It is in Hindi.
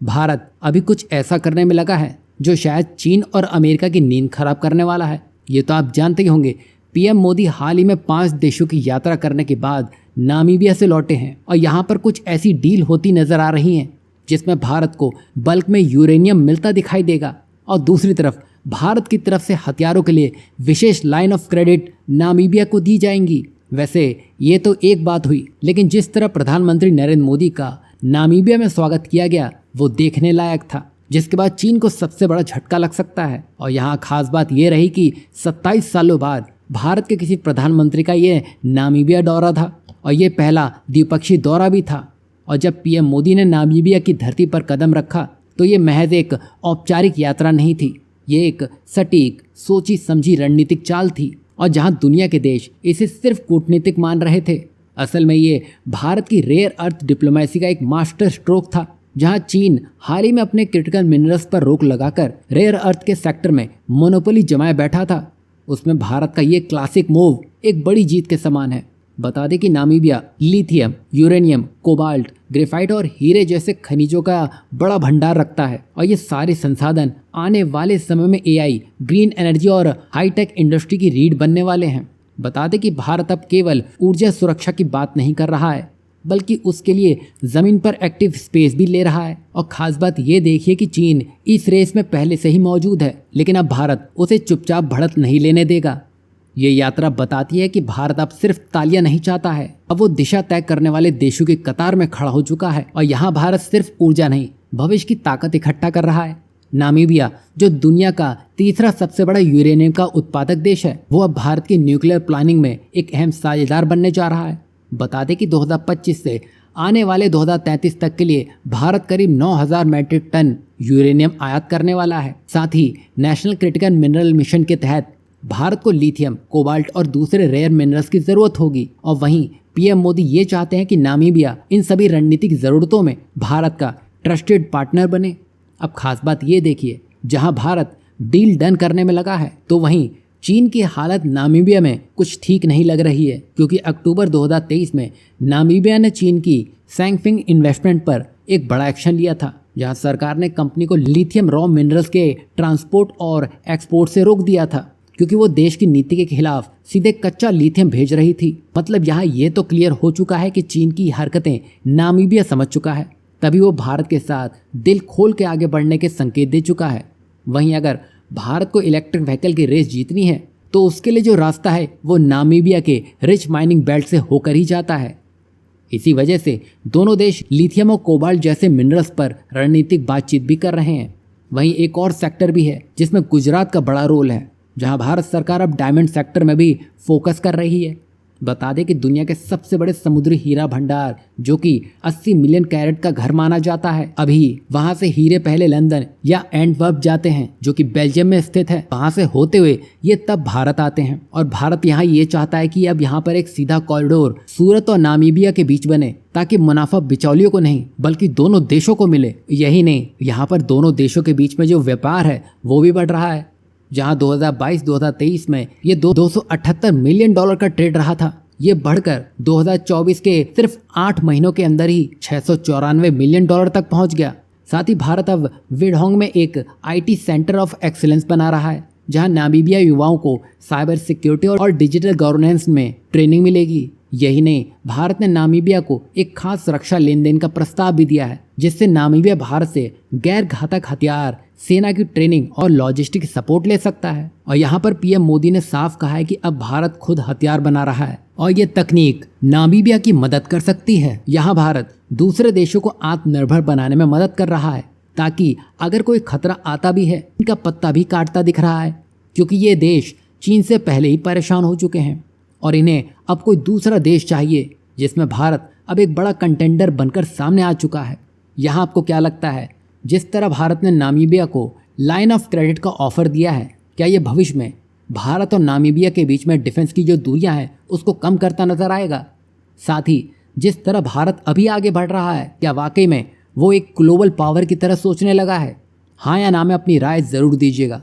भारत अभी कुछ ऐसा करने में लगा है जो शायद चीन और अमेरिका की नींद खराब करने वाला है। ये तो आप जानते ही होंगे, पीएम मोदी हाल ही में 5 देशों की यात्रा करने के बाद नामीबिया से लौटे हैं और यहाँ पर कुछ ऐसी डील होती नजर आ रही हैं जिसमें भारत को बल्क में यूरेनियम मिलता दिखाई देगा और दूसरी तरफ भारत की तरफ से हथियारों के लिए विशेष लाइन ऑफ क्रेडिट नामीबिया को दी जाएंगी। वैसे ये तो एक बात हुई, लेकिन जिस तरह प्रधानमंत्री नरेंद्र मोदी का नामीबिया में स्वागत किया गया वो देखने लायक था, जिसके बाद चीन को सबसे बड़ा झटका लग सकता है। और यहाँ खास बात ये रही कि 27 सालों बाद भारत के किसी प्रधानमंत्री का ये नामीबिया दौरा था और ये पहला द्विपक्षीय दौरा भी था। और जब पीएम मोदी ने नामीबिया की धरती पर कदम रखा तो ये महज एक औपचारिक यात्रा नहीं थी, ये एक सटीक सोची समझी रणनीतिक चाल थी। और जहां दुनिया के देश इसे सिर्फ कूटनीतिक मान रहे थे, असल में ये भारत की रेयर अर्थ डिप्लोमेसी का एक मास्टर स्ट्रोक था। जहां चीन हाल ही में अपने क्रिटिकल मिनरल्स पर रोक लगाकर रेयर अर्थ के सेक्टर में मोनोपोली जमाए बैठा था, उसमें भारत का ये क्लासिक मूव एक बड़ी जीत के समान है। बता दें कि Namibia lithium, uranium, cobalt, graphite और हीरे जैसे खनिजों का बड़ा भंडार रखता है और ये सारे संसाधन आने वाले समय में एआई, ग्रीन एनर्जी और हाईटेक इंडस्ट्री की रीढ़ बनने वाले हैं। बता दें कि भारत अब केवल ऊर्जा सुरक्षा की बात नहीं कर रहा है, बल्कि उसके लिए ज़मीन पर एक्टिव स्पेस भी ले रहा है। और ख़ास बात ये देखिए कि चीन इस रेस में पहले से ही मौजूद है, लेकिन अब भारत उसे चुपचाप बढ़त नहीं लेने देगा। ये यात्रा बताती है कि भारत अब सिर्फ तालियां नहीं चाहता है, अब वो दिशा तय करने वाले देशों की कतार में खड़ा हो चुका है। और यहाँ भारत सिर्फ ऊर्जा नहीं, भविष्य की ताकत इकट्ठा कर रहा है। नामीबिया, जो दुनिया का तीसरा सबसे बड़ा यूरेनियम का उत्पादक देश है, वो अब भारत की न्यूक्लियर प्लानिंग में एक अहम साझेदार बनने जा रहा है। बता दें कि 2025 से आने वाले 2033 तक के लिए भारत करीब 9000 मैट्रिक टन यूरेनियम आयात करने वाला है। साथ ही नेशनल क्रिटिकल मिनरल मिशन के तहत भारत को लिथियम, कोबाल्ट और दूसरे रेयर मिनरल्स की ज़रूरत होगी। और वहीं पीएम मोदी ये चाहते हैं कि नामीबिया इन सभी रणनीतिक ज़रूरतों में भारत का ट्रस्टेड पार्टनर बने। अब खास बात ये देखिए, जहां भारत डील डन करने में लगा है तो वहीं चीन की हालत नामीबिया में कुछ ठीक नहीं लग रही है, क्योंकि अक्टूबर 2023 में नामीबिया ने चीन की सैंगफिंग इन्वेस्टमेंट पर एक बड़ा एक्शन लिया था, जहां सरकार ने कंपनी को लिथियम रॉ मिनरल्स के ट्रांसपोर्ट और एक्सपोर्ट से रोक दिया था, क्योंकि वो देश की नीति के खिलाफ सीधे कच्चा लिथियम भेज रही थी। मतलब यहाँ ये तो क्लियर हो चुका है कि चीन की हरकतें नामीबिया समझ चुका है, तभी वो भारत के साथ दिल खोल के आगे बढ़ने के संकेत दे चुका है। वहीं अगर भारत को इलेक्ट्रिक व्हीकल की रेस जीतनी है तो उसके लिए जो रास्ता है वो नामीबिया के रिच माइनिंग बेल्ट से होकर ही जाता है। इसी वजह से दोनों देश लिथियम और कोबाल्ट जैसे मिनरल्स पर रणनीतिक बातचीत भी कर रहे हैं। वहीं एक और सेक्टर भी है जिसमें गुजरात का बड़ा रोल है, जहां भारत सरकार अब डायमंड सेक्टर में भी फोकस कर रही है। बता दें कि दुनिया के सबसे बड़े समुद्री हीरा भंडार, जो कि 80 मिलियन कैरेट का घर माना जाता है, अभी वहां से हीरे पहले लंदन या एंटवर्प जाते हैं, जो कि बेल्जियम में स्थित है। वहां से होते हुए ये तब भारत आते हैं और भारत यहाँ ये चाहता है कि अब यहाँ पर एक सीधा कॉरिडोर सूरत और नामीबिया के बीच बने, ताकि मुनाफा बिचौलियों को नहीं बल्कि दोनों देशों को मिले। यही नहीं, यहाँ पर दोनों देशों के बीच में जो व्यापार है वो भी बढ़ रहा है। जहां 2022-2023 में ये 278 मिलियन डॉलर का ट्रेड रहा था, ये बढ़कर 2024 के सिर्फ 8 महीनों के अंदर ही 694 मिलियन डॉलर तक पहुंच गया। साथ ही भारत अब विडहोंग में एक आईटी सेंटर ऑफ एक्सीलेंस बना रहा है, जहां नामीबिया युवाओं को साइबर सिक्योरिटी और डिजिटल गवर्नेंस में ट्रेनिंग मिलेगी। यही नहीं, भारत ने नामीबिया को एक खास रक्षा लेन देन का प्रस्ताव भी दिया है, जिससे नामीबिया भारत से गैर घातक हथियार, सेना की ट्रेनिंग और लॉजिस्टिक सपोर्ट ले सकता है। और यहाँ पर पीएम मोदी ने साफ कहा है कि अब भारत खुद हथियार बना रहा है और ये तकनीक नामीबिया की मदद कर सकती है। यहाँ भारत दूसरे देशों को आत्मनिर्भर बनाने में मदद कर रहा है, ताकि अगर कोई खतरा आता भी है, इनका पत्ता भी काटता दिख रहा है, क्योंकि ये देश चीन से पहले ही परेशान हो चुके हैं और इन्हें अब कोई दूसरा देश चाहिए जिसमें भारत अब एक बड़ा कंटेंडर बनकर सामने आ चुका है। यहाँ आपको क्या लगता है, जिस तरह भारत ने नामीबिया को लाइन ऑफ क्रेडिट का ऑफर दिया है, क्या ये भविष्य में भारत और नामीबिया के बीच में डिफेंस की जो दूरियां हैं उसको कम करता नजर आएगा? साथ ही जिस तरह भारत अभी आगे बढ़ रहा है, क्या वाकई में वो एक ग्लोबल पावर की तरह सोचने लगा है? हाँ या ना में अपनी राय ज़रूर दीजिएगा।